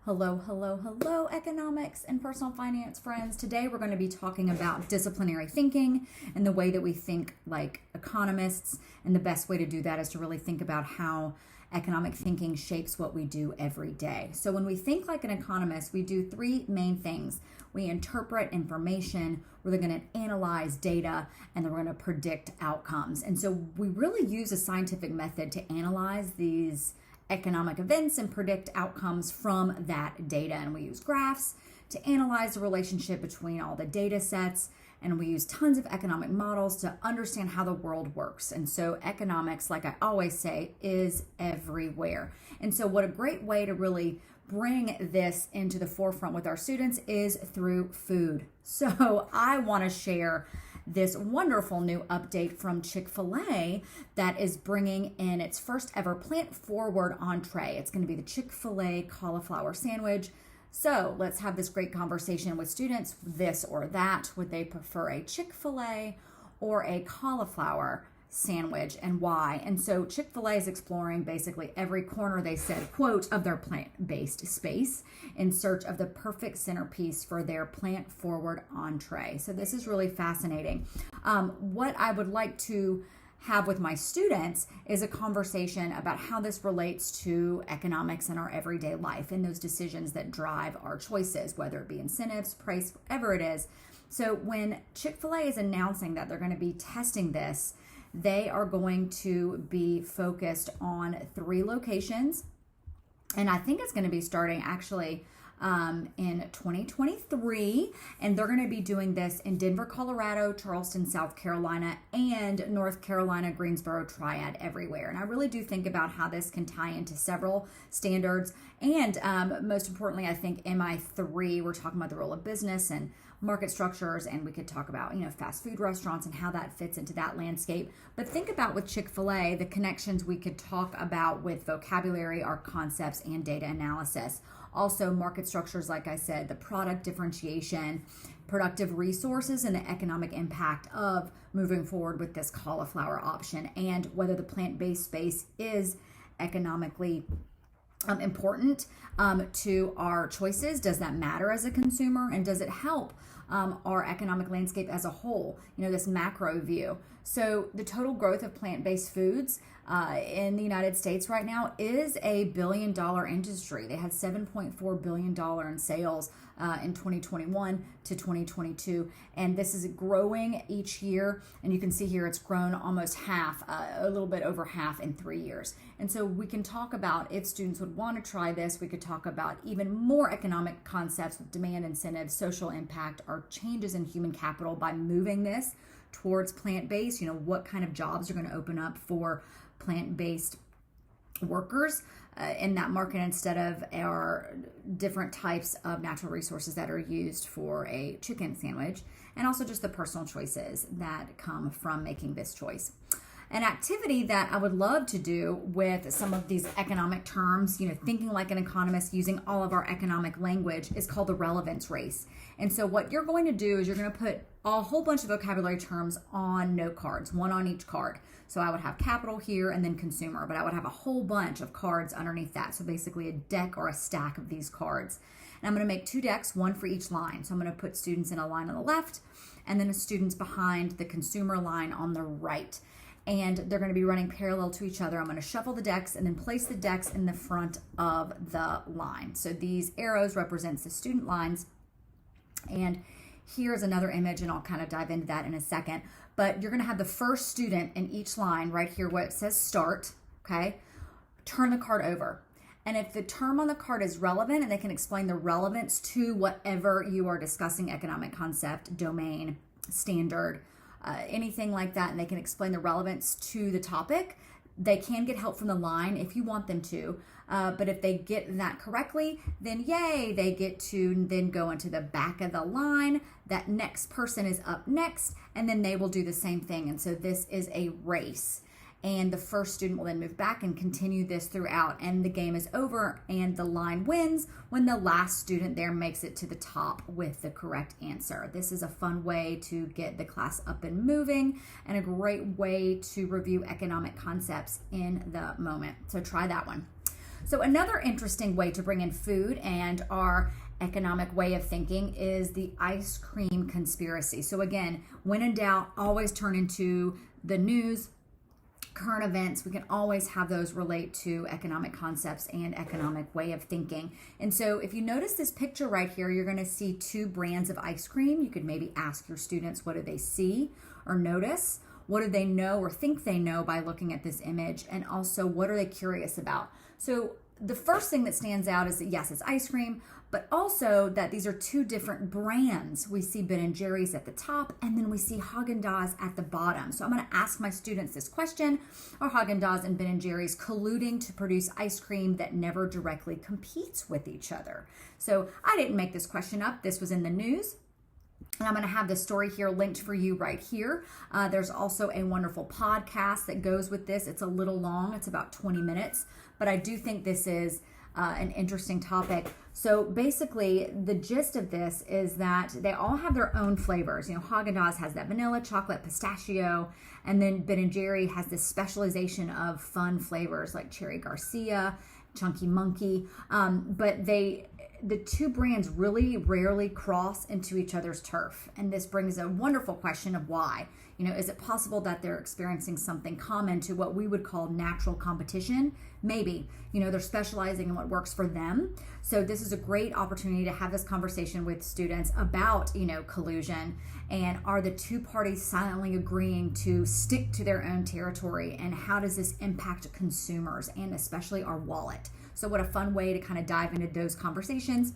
Hello, hello, hello, economics and personal finance friends. Today we're going to be talking about disciplinary thinking and the way that we think like economists. And the best way to do that is to really think about how economic thinking shapes what we do every day. So when we think like an economist, we do three main things. We interpret information, we're going to analyze data, and then we're going to predict outcomes. And so we really use a scientific method to analyze these economic events and predict outcomes from that data. And we use graphs to analyze the relationship between all the data sets. And we use tons of economic models to understand how the world works. And so economics, like I always say, is everywhere. And so what a great way to really bring this into the forefront with our students is through food. So I want to share this wonderful new update from Chick-fil-A that is bringing in its first ever plant-forward entree. It's going to be the Chick-fil-A cauliflower sandwich. So let's have this great conversation with students, this or that. Would they prefer a Chick-fil-A or a cauliflower sandwich, and why? And so Chick-fil-A is exploring basically every corner, they said, quote, of their plant-based space in search of the perfect centerpiece for their plant-forward entree. So this is really fascinating. What I would like to have with my students is a conversation about how this relates to economics in our everyday life and those decisions that drive our choices, whether it be incentives, price, whatever it is. So when Chick-fil-A is announcing that they're going to be testing this, they are going to be focused on 3 locations. And I think it's going to be starting actually in 2023. And they're going to be doing this in Denver, Colorado, Charleston, South Carolina, and North Carolina, Greensboro Triad, everywhere. And I really do think about how this can tie into several standards. And most importantly, I think MI3, we're talking about the role of business and market structures, and we could talk about, fast food restaurants and how that fits into that landscape. But think about with Chick-fil-A, the connections we could talk about with vocabulary, our concepts, and data analysis. Also, market structures, like I said, the product differentiation, productive resources, and the economic impact of moving forward with this cauliflower option, and whether the plant-based space is economically important to our choices. Does that matter as a consumer, and does it help our economic landscape as a whole, this macro view? So the total growth of plant-based foods in the United States right now is a $1 billion industry. They had $7.4 billion in sales in 2021 to 2022. And this is growing each year. And you can see here it's grown almost half, a little bit over half in 3 years. And so we can talk about, if students would want to try this, we could talk about even more economic concepts with demand, incentives, social impact, or changes in human capital by moving this towards plant-based. What kind of jobs are going to open up for plant-based workers in that market instead of our different types of natural resources that are used for a chicken sandwich, and also just the personal choices that come from making this choice. An activity that I would love to do with some of these economic terms, thinking like an economist using all of our economic language, is called the relevance race. And so what you're going to do is you're going to put a whole bunch of vocabulary terms on note cards, one on each card. So I would have capital here and then consumer, but I would have a whole bunch of cards underneath that. So basically a deck or a stack of these cards. And I'm going to make 2 decks, one for each line. So I'm going to put students in a line on the left and then students behind the consumer line on the right. And they're going to be running parallel to each other. I'm going to shuffle the decks and then place the decks in the front of the line. So these arrows represents the student lines. And here's another image, and I'll kind of dive into that in a second. But you're going to have the first student in each line right here where it says start, okay? Turn the card over. And if the term on the card is relevant and they can explain the relevance to whatever you are discussing, economic concept, domain, standard, anything like that, and they can explain the relevance to the topic, they can get help from the line if you want them to. But if they get that correctly, then yay, they get to then go into the back of the line. That next person is up next, and then they will do the same thing. And so this is a race. And the first student will then move back and continue this throughout. And the game is over, and the line wins when the last student there makes it to the top with the correct answer. This is a fun way to get the class up and moving, and a great way to review economic concepts in the moment. So try that one. So another interesting way to bring in food and our economic way of thinking is the ice cream conspiracy. So again, when in doubt, always turn into the news, current events. We can always have those relate to economic concepts and economic way of thinking. And so if you notice this picture right here, you're going to see two brands of ice cream. You could maybe ask your students, what do they see or notice? What do they know or think they know by looking at this image? And also, what are they curious about? So the first thing that stands out is that yes, it's ice cream, but also that these are two different brands. We see Ben & Jerry's at the top, and then we see Haagen-Dazs at the bottom. So I'm going to ask my students this question: are Haagen-Dazs and Ben & Jerry's colluding to produce ice cream that never directly competes with each other? So I didn't make this question up. This was in the news. And I'm going to have this story here linked for you right here. There's also a wonderful podcast that goes with this. It's a little long. It's about 20 minutes. But I do think this is an interesting topic. So basically, the gist of this is that they all have their own flavors. You know, Haagen-Dazs has that vanilla, chocolate, pistachio, and then Ben & Jerry has this specialization of fun flavors like Cherry Garcia, Chunky Monkey. But the two brands really rarely cross into each other's turf. And this brings a wonderful question of why. You know, is it possible that they're experiencing something common to what we would call natural competition? Maybe. You know, they're specializing in what works for them. So this is a great opportunity to have this conversation with students about, you know, collusion, and are the two parties silently agreeing to stick to their own territory, and how does this impact consumers and especially our wallet? So what a fun way to kind of dive into those conversations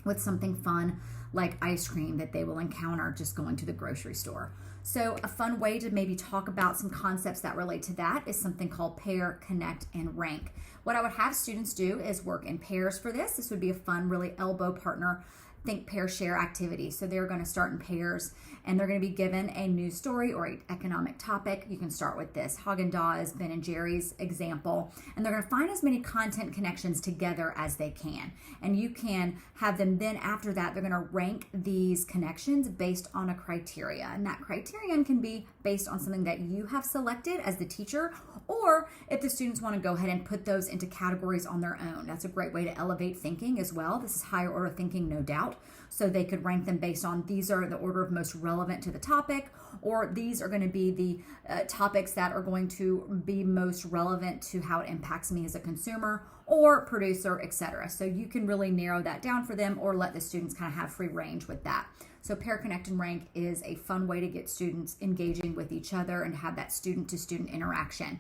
with something fun like ice cream that they will encounter just going to the grocery store. So a fun way to maybe talk about some concepts that relate to that is something called pair, connect, and rank. What I would have students do is work in pairs for this. This would be a fun, really elbow partner, think, pair, share activity. So they're going to start in pairs, and they're going to be given a news story or an economic topic. You can start with this Haagen-Dazs, Ben & Jerry's example, and they're going to find as many content connections together as they can. And you can have them then, after that, they're going to rank these connections based on a criteria. And that criterion can be based on something that you have selected as the teacher, or if the students want to go ahead and put those into categories on their own. That's a great way to elevate thinking as well. This is higher order thinking, no doubt. So they could rank them based on these are the order of most relevant to the topic, or these are going to be the topics that are going to be most relevant to how it impacts me as a consumer or producer, etc. So you can really narrow that down for them, or let the students kind of have free range with that. So pair, connect, and rank is a fun way to get students engaging with each other and have that student-to-student interaction.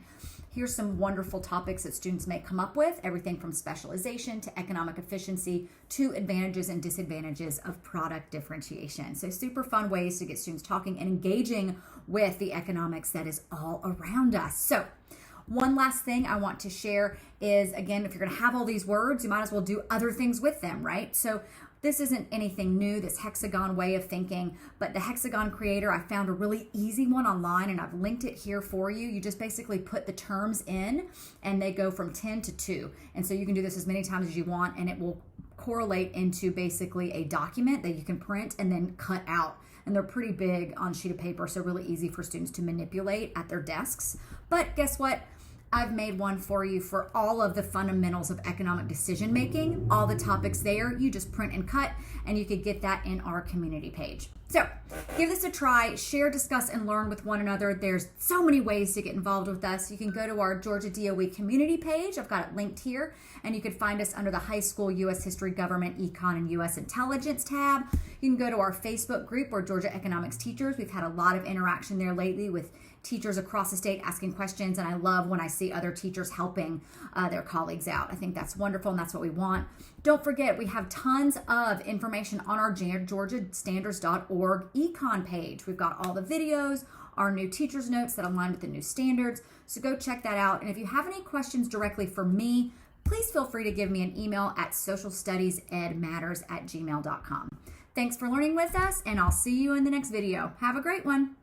Here's some wonderful topics that students may come up with, everything from specialization to economic efficiency to advantages and disadvantages of product differentiation. So super fun ways to get students talking and engaging with the economics that is all around us. So one last thing I want to share is, again, if you're going to have all these words, you might as well do other things with them, right? So this isn't anything new, this hexagon way of thinking, but the hexagon creator, I found a really easy one online, and I've linked it here for you. You just basically put the terms in, and they go from 10 to 2. And so you can do this as many times as you want, and it will correlate into basically a document that you can print and then cut out. And they're pretty big on a sheet of paper, so really easy for students to manipulate at their desks. But guess what? I've made one for you for all of the fundamentals of economic decision making, all the topics there. You just print and cut, and you could get that in our community page. So give this a try, share, discuss, and learn with one another. There's so many ways to get involved with us. You can go to our Georgia DOE community page. I've got it linked here, and you can find us under the High School U.S. History, Government, Econ, and U.S. Intelligence tab. You can go to our Facebook group, or Georgia Economics Teachers. We've had a lot of interaction there lately with teachers across the state asking questions, and I love when I see other teachers helping their colleagues out. I think that's wonderful, and that's what we want. Don't forget, we have tons of information on our georgiastandards.org econ page. We've got all the videos, our new teacher's notes that align with the new standards, so go check that out. And if you have any questions directly for me, please feel free to give me an email at socialstudiesedmatters@gmail.com. Thanks for learning with us, and I'll see you in the next video. Have a great one.